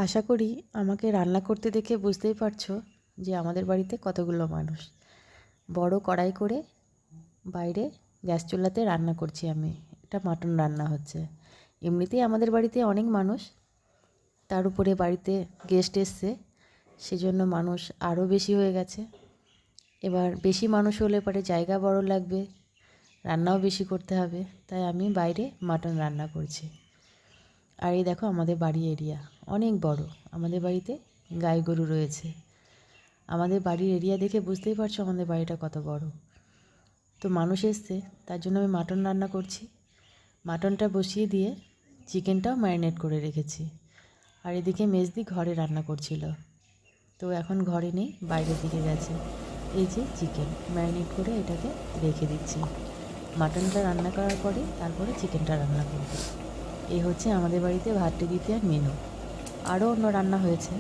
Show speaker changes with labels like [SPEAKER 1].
[SPEAKER 1] আশা করি আমাকে রান্না করতে দেখে বুঝতেই পারছো যে আমাদের বাড়িতে কতগুলো মানুষ। বড় কড়াই করে বাইরে গ্যাস চুলাতে রান্না করছি আমি। এটা মাটন রান্না হচ্ছে। এমনিতেই আমাদের বাড়িতে অনেক মানুষ, তার উপরে বাড়িতে গেস্ট এসছে, সেজন্য মানুষ আরও বেশি হয়ে গেছে। এবার বেশি মানুষ হলে পরে জায়গা বড় লাগবে, রান্নাও বেশি করতে হবে, তাই আমি বাইরে মাটন রান্না করছি। আর এই দেখো আমাদের বাড়ি এরিয়া অনেক বড়। আমাদের বাড়িতে গাই গরু রয়েছে। আমাদের বাড়ির এরিয়া দেখে বুঝতেই পারছো আমাদের বাড়িটা কত বড়। তো মানুষ এসছে, তার জন্য আমি মাটন রান্না করছি। মাটনটা বসিয়ে দিয়ে চিকেনটাও ম্যারিনেট করে রেখেছি। আর এদিকে মেজদি ঘরে রান্না করছিল, তো এখন ঘরে নেই, বাইরের দিকে গেছে। এই যে চিকেন ম্যারিনেট করে এটাকে রেখে দিচ্ছি। মাটনটা রান্না করার পরে তারপরে চিকেনটা রান্না করব। এই হচ্ছে আমাদের বাড়িতে ভাতৃদ্বিতীয়ার মেনু। আরও অন্য রান্না হয়েছে,